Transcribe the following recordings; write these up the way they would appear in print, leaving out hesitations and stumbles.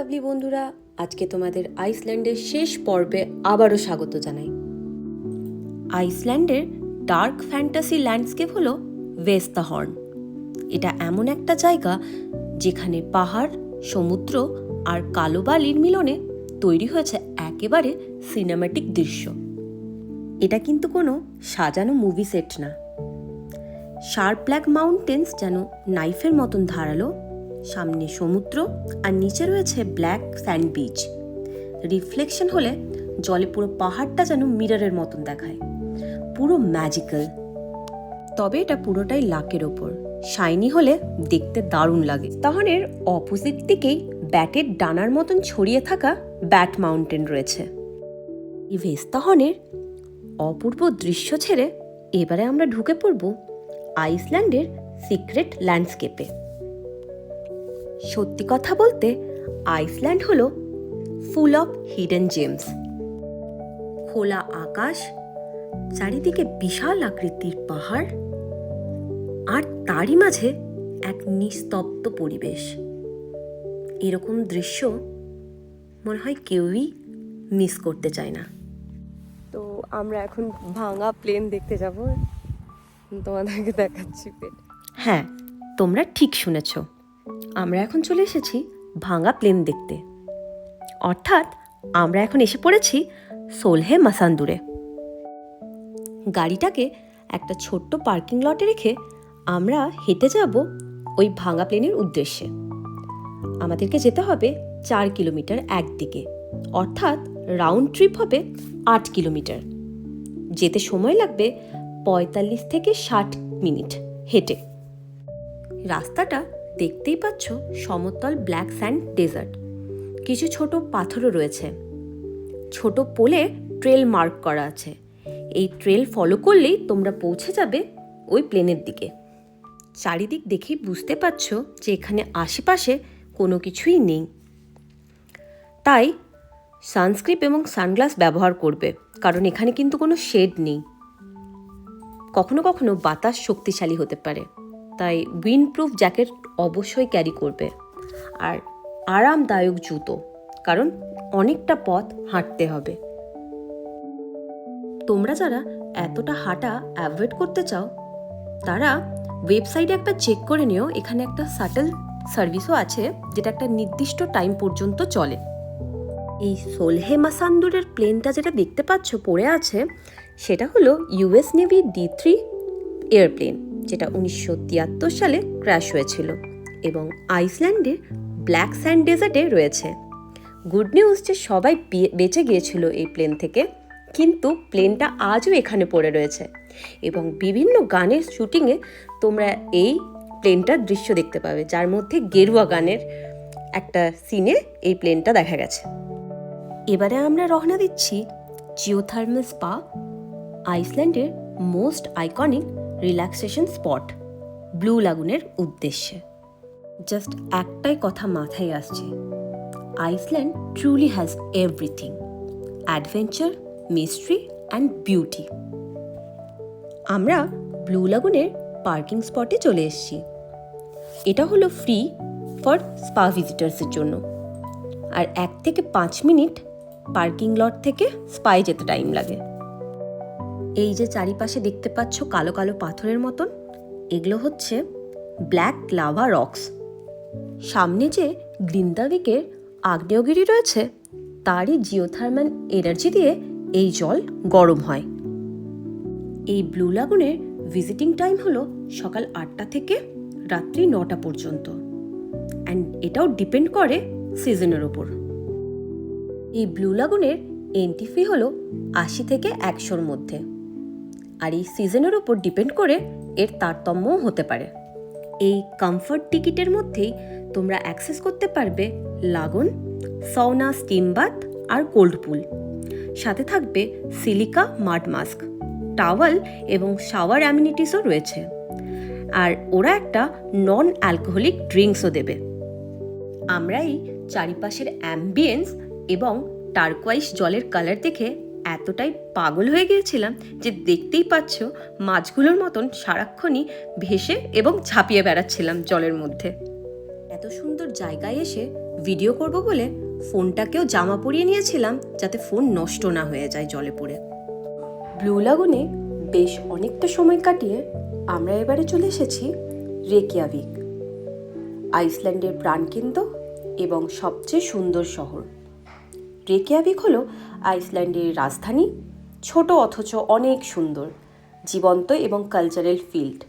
Lovely বন্ধুরা, আজকে তোমাদের আইসল্যান্ডের শেষ পর্বে আবারও স্বাগত জানাই। আইসল্যান্ডের ডার্ক ফ্যান্টাসি ল্যান্ডস্কেপ হলো ভেস্তাহর্ন। এটা এমন একটা জায়গা যেখানে পাহাড়, সমুদ্র আর কালো বালির মিলনে তৈরি হয়েছে একেবারে সিনেম্যাটিক দৃশ্য। এটা কিন্তু কোনো সাজানো মুভি সেট না। শার্প ব্ল্যাক মাউন্টেন্স যেন নাইফের মতন ধারালো, সামনে সমুদ্র আর নিচে রয়েছে ব্ল্যাক স্যান্ড বিচ। রিফ্লেকশন হলে জলে পুরো পাহাড়টা যেন মিররের মতন দেখায়, পুরো ম্যাজিক্যাল। তবে এটা পুরোটাই লাকের ওপর, শাইনি হলে দেখতে দারুণ লাগে। তাহনের অপোজিট দিকেই ব্যাটের ডানার মতন ছড়িয়ে থাকা ব্যাট মাউন্টেন রয়েছে। এই ভেস্তাহর্নের অপূর্ব দৃশ্য ছেড়ে এবারে আমরা ঢুকে পড়ব আইসল্যান্ডের সিক্রেট ল্যান্ডস্কেপে। সত্যি কথা বলতে আইসল্যান্ড হলো ফুল অফ হিডেন জেমস। খোলা আকাশ, চারিদিকে বিশাল আকৃতির পাহাড়, আর তারই মাঝে এক নিস্তব্ধ পরিবেশ। এরকম দৃশ্য মনে হয় কেউই মিস করতে চায় না। তো আমরা এখন ভাঙা প্লেন দেখতে যাব, তোমাদেরকে দেখাচ্ছি। হ্যাঁ, তোমরা ঠিক শুনেছ, আমরা এখন চলে এসেছি ভাঙা প্লেন দেখতে। অর্থাৎ আমরা এখন এসে পড়েছি সোলহে মাসান্দুরে। গাড়িটাকে একটা ছোট্ট পার্কিং লটে রেখে আমরা হেঁটে যাব ওই ভাঙা প্লেনের উদ্দেশ্যে। আমাদেরকে যেতে হবে 4 কিলোমিটার একদিকে, অর্থাৎ রাউন্ড ট্রিপ হবে 8 কিলোমিটার। যেতে সময় লাগবে 45 থেকে 60 মিনিট হেঁটে। রাস্তাটা দেখতেই পাচ্ছ সমতল ব্ল্যাক স্যান্ড ডেজার্ট, কিছু ছোট পাথরও রয়েছে। ছোট পোলে ট্রেল মার্ক করা আছে। এই ট্রেল ফলো করলেই তোমরা পৌঁছে যাবে ওই প্লেনের দিকে। চারিদিক দেখেই বুঝতে পারছ যে এখানে আশেপাশে কোনো কিছুই নেই, তাই সানস্ক্রিন এবং সানগ্লাস ব্যবহার করবে, কারণ এখানে কিন্তু কোনো শেড নেই। কখনো কখনো বাতাস শক্তিশালী হতে পারে, তাই উইন্ডপ্রুফ জ্যাকেট অবশ্যই ক্যারি করবে, আর আরামদায়ক জুতো, কারণ অনেকটা পথ হাঁটতে হবে। তোমরা যারা এতটা হাঁটা অ্যাভয়েড করতে চাও তারা ওয়েবসাইটে একবার চেক করে নিও। এখানে একটা শাটল সার্ভিসও আছে, যেটা একটা নির্দিষ্ট টাইম পর্যন্ত চলে। এই সোলহে মাসান্দুরের প্লেনটা যেটা দেখতে পাচ্ছ পড়ে আছে, সেটা হলো ইউএস নেভি D3 এয়ারপ্লেন, যেটা 1973 সালে ক্র্যাশ হয়েছিল এবং আইসল্যান্ডের ব্ল্যাক স্যান্ড ডেজার্টে রয়েছে। গুড নিউজ যে সবাই বেঁচে গিয়েছিল এই প্লেন থেকে, কিন্তু প্লেনটা আজও এখানে পড়ে রয়েছে এবং বিভিন্ন গানের শুটিংয়ে তোমরা এই প্লেনটার দৃশ্য দেখতে পাবে, যার মধ্যে গেরুয়া গানের একটা সিনে এই প্লেনটা দেখা গেছে। এবারে আমরা রওনা দিচ্ছি জিওথার্মাল স্পা, আইসল্যান্ডের most iconic relaxation spot blue লাগুনের উদ্দেশ্যে। জাস্ট একটাই কথা মাথায় আসছে, Iceland truly has everything: adventure, mystery and beauty. আমরা ব্লু লাগুনের পার্কিং স্পটে চলে এসেছি। এটা হলো ফ্রি ফর স্পা ভিজিটার্সের জন্য, আর 1 থেকে 5 মিনিট পার্কিং লট থেকে স্পায় যেতে টাইম লাগে। এই যে চারিপাশে দেখতে পাচ্ছ কালো কালো পাথরের মতন, এগুলো হচ্ছে ব্ল্যাক লাভা রক্স। সামনে যে গ্রিন্দাভিকের আগ্নেয়গিরি রয়েছে, তারই জিওথার্মাল এনার্জি দিয়ে এই জল গরম হয়। এই ব্লু লাগুনের ভিজিটিং টাইম হলো সকাল 8টা থেকে রাত্রি 9টা পর্যন্ত, অ্যান্ড এটাও ডিপেন্ড করে সিজনের ওপর। এই ব্লু লাগুনের এন্ট্রি ফি হলো 80 থেকে 100-র মধ্যে, আর এই সিজনের ওপর ডিপেন্ড করে এর তারতম্যও হতে পারে। এই কমফর্ট টিকিটের মধ্যেই তোমরা অ্যাক্সেস করতে পারবে লাগুন, সৌনা, স্টিম বাথ আর কোল্ড পুল। সাথে থাকবে সিলিকা মাড মাস্ক, টাওয়াল এবং শাওয়ার অ্যামিনিটিসও রয়েছে, আর ওরা একটা নন অ্যালকোহলিক ড্রিঙ্কসও দেবে। আমরা এই চারিপাশের অ্যাম্বিয়েন্স এবং টার্কোয়াইজ জলের কালার দেখে এতটাই পাগল হয়ে গিয়েছিলাম যে দেখতেই পাচ্ছ মাছগুলোর মতন সারাক্ষণই ভেসে এবং ঝাঁপিয়ে বেড়াচ্ছিলাম জলের মধ্যে। এত সুন্দর জায়গায় এসে ভিডিও করব বলে ফোনটাকেও জামা পরিয়ে নিয়েছিলাম যাতে ফোন নষ্ট না হয়ে যায় জলে পড়ে। ব্লু লাগুনে বেশ অনেকটা সময় কাটিয়ে আমরা এবারে চলে এসেছি রেকিয়াভিক, আইসল্যান্ডের প্রাণকেন্দ্র এবং সবচেয়ে সুন্দর শহর। রেকিয়াভিক হলো আইসল্যান্ডের রাজধানী, ছোট অথচ অনেক সুন্দর, জীবন্ত এবং কালচারাল ফিল্ড।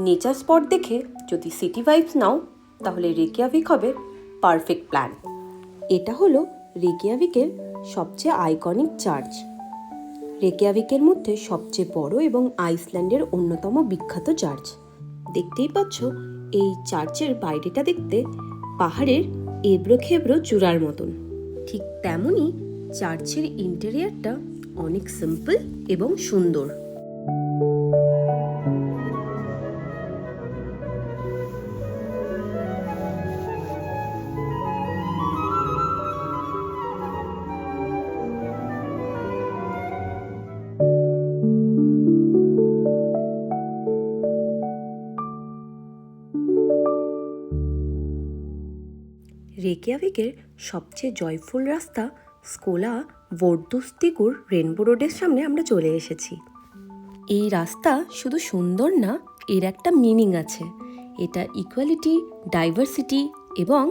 নেচার স্পট দেখে যদি সিটি ভাইবস নাও তাহলে রেকিয়াভিক হবে পারফেক্ট প্ল্যান। এটা হলো রেকিয়াভিকের সবচেয়ে আইকনিক চার্চ। রেকিয়াভিকের মধ্যে সবচেয়ে বড় এবং আইসল্যান্ডের অন্যতম বিখ্যাত চার্চ। দেখতেই পাচ্ছ এই চার্চের বাইরেটা দেখতে পাহাড়ের এবড়ো খেবড়ো চূড়ার মতন। ঠিক তেমনই চার্চের ইন্টেরিয়ারটা অনেক সিম্পল এবং সুন্দর। রেকিয়াভিকের সবচেয়ে জয়ফুল রাস্তা স্কোলা ভোর্দুস্তিগুর রেনবো রোডের সামনে আমরা চলে এসেছি। এই রাস্তা শুধু সুন্দর না, এর একটা মিনিং আছে। এটা ইকুয়ালিটি, ডাইভার্সিটি এবং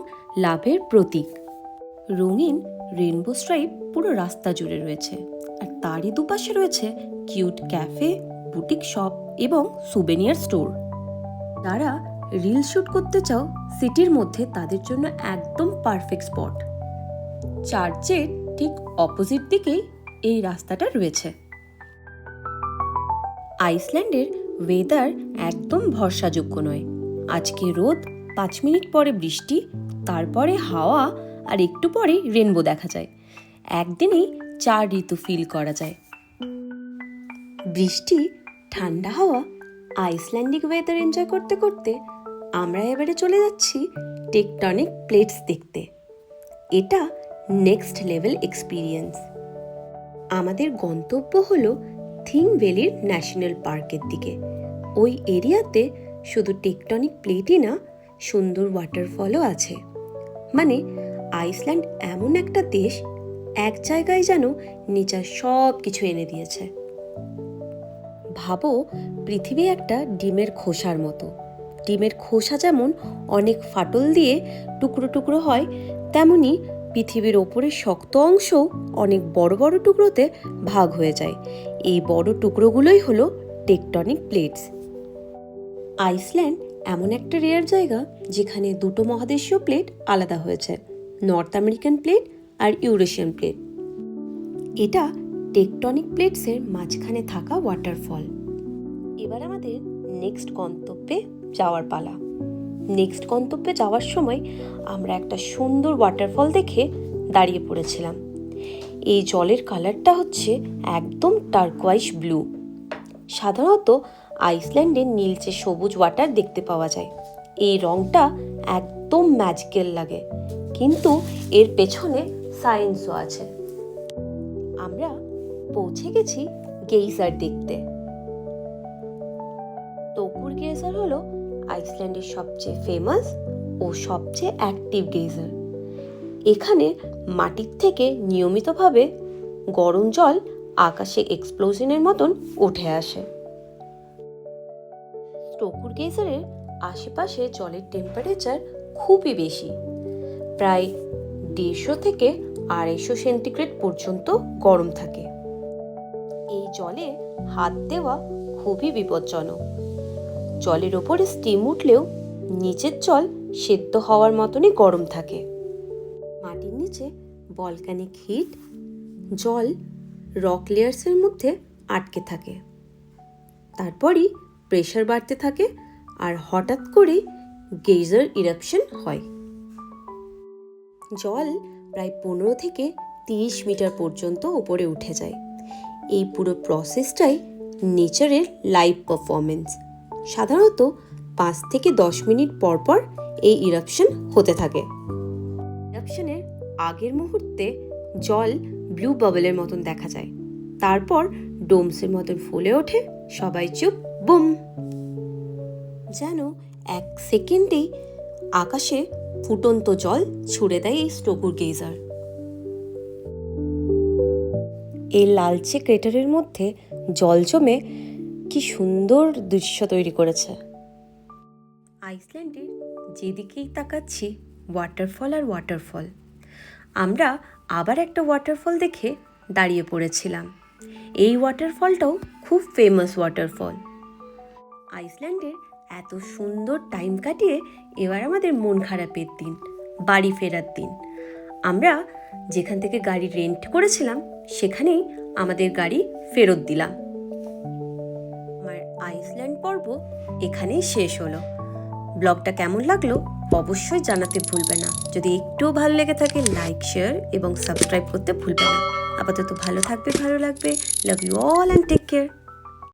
লাভের প্রতীক। রঙিন রেনবো স্ট্রাইপ পুরো রাস্তা জুড়ে রয়েছে, আর তারই দুপাশে রয়েছে কিউট ক্যাফে, বুটিক শপ এবং সুভেনিয়ার স্টোর। তারা রিল শ্যুট করতে চাও সিটির মধ্যে, তাদের জন্য একদম পারফেক্ট স্পট। চার্চের ঠিক অপোজিট দিকেই এই রাস্তাটা রয়েছে। আইসল্যান্ডের ওয়েদার একদম ভরসাযোগ্য নয়। আজকে রোদ, 5 মিনিট পরে বৃষ্টি, তারপরে হাওয়া, আর একটু পরেই রেনবো দেখা যায়। একদিনেই 4 ঋতু ফিল করা যায়। বৃষ্টি, ঠান্ডা হাওয়া, আইসল্যান্ডিক ওয়েদার এনজয় করতে করতে আমরা এবারে চলে যাচ্ছি টেকটনিক প্লেটস দেখতে। এটা নেক্সট লেভেল এক্সপিরিয়েন্স। আমাদের গন্তব্য হলো থিং ভ্যালির ন্যাশনাল পার্কের দিকে। ওই এরিয়াতে শুধু টেকটনিক প্লেটই না, সুন্দর ওয়াটারফলও আছে। মানে আইসল্যান্ড এমন একটা দেশ, এক জায়গায় যেন নেচার সব কিছু এনে দিয়েছে। ভাবো, পৃথিবী একটা ডিমের খোসার মতো। ডিমের খোসা যেমন অনেক ফাটল দিয়ে টুকরো টুকরো হয়, তেমনি পৃথিবীর ওপরের শক্ত অংশও অনেক বড় বড় টুকরোতে ভাগ হয়ে যায়। এই বড় টুকরোগুলোই হলো টেকটনিক প্লেটস। আইসল্যান্ড এমন একটা রেয়ার জায়গা যেখানে দুটো মহাদেশীয় প্লেট আলাদা হয়েছে, নর্থ আমেরিকান প্লেট আর ইউরেশিয়ান প্লেট। এটা টেকটনিক প্লেটসের মাঝখানে থাকা ওয়াটারফল। এবার আমাদের নেক্সট গন্তব্যে যাওয়ার পালা। নেক্সট গন্তব্যে যাওয়ার সময় আমরা একটা সুন্দর ওয়াটারফল দেখে দাঁড়িয়ে পড়েছিলাম। এই জলের কালারটা হচ্ছে একদম টার্কোয়াইজ ব্লু। সাধারণত আইসল্যান্ডে নীলচে সবুজ ওয়াটার দেখতে পাওয়া যায়। এই রংটা একদম ম্যাজিক্যাল লাগে, কিন্তু এর পেছনে সায়েন্সও আছে। আমরা পৌঁছে গেছি গেইজার দেখতে। টোকুর গেইজার হলো আইসল্যান্ডের সবচেয়ে ফেমাস ও সবচেয়ে অ্যাক্টিভ গেইজার। এখানে মাটির থেকে নিয়মিতভাবে গরম জল আকাশে এক্সপ্লোশনের মতন উঠে আসে। টোকুর গেইজারের আশেপাশে জলের টেম্পারেচার খুবই বেশি, প্রায় 150 থেকে 250 সেন্টিগ্রেড পর্যন্ত গরম থাকে। এই জলে হাত দেওয়া খুবই বিপজ্জনক। জলের ওপরে স্টিম উঠলেও নিচের জল সেদ্ধ হওয়ার মতনই গরম থাকে। মাটির নিচে ভলকানিক হিট, জল রক লেয়ার্সের মধ্যে আটকে থাকে। তারপরই প্রেশার বাড়তে থাকে আর হঠাৎ করে গেইজার ইরাপশন হয়। জল প্রায় 15 থেকে 30 মিটার পর্যন্ত উপরে উঠে যায়। এই পুরো প্রসেসটাই নেচারের লাইভ পারফরমেন্স। সাধারণত 5 থেকে 10 মিনিট পর পর এই ইরাপশন হতে থাকে। ইরাপশনের আগের মুহূর্তে জল ব্লু বাবলের মতন দেখা যায়, তারপর ডোমসের মতন ফুলে ওঠে। সবাই চুপ, বুম। যেন 1 সেকেন্ডেই আকাশে ফুটন্ত জল ছুড়ে দেয় এই স্টোকুর গেজার। এই লালচে ক্রেটারের মধ্যে জল জমে কি সুন্দর দৃশ্য তৈরি করেছে। আইসল্যান্ডের যেদিকেই তাকাচ্ছি ওয়াটারফল আর ওয়াটারফল। আমরা আবার একটা ওয়াটারফল দেখে দাঁড়িয়ে পড়েছিলাম। এই ওয়াটারফলটাও খুব ফেমাস ওয়াটারফল। আইসল্যান্ডের এত সুন্দর টাইম কাটিয়ে এবার আমাদের মন খারাপের দিন, বাড়ি ফেরার দিন। আমরা যেখান থেকে গাড়ি রেন্ট করেছিলাম সেখানেই আমাদের গাড়ি ফেরত দিলাম। আমার আইসল্যান্ড পর্ব এখানেই শেষ হলো। ব্লগটা কেমন লাগলো অবশ্যই জানাতে ভুলবে না। যদি একটুও ভালো লেগে থাকে লাইক, শেয়ার এবং সাবস্ক্রাইব করতে ভুলবে না। আপাতত ভালো থাকবে, ভালো লাগবে। Love you all and take care.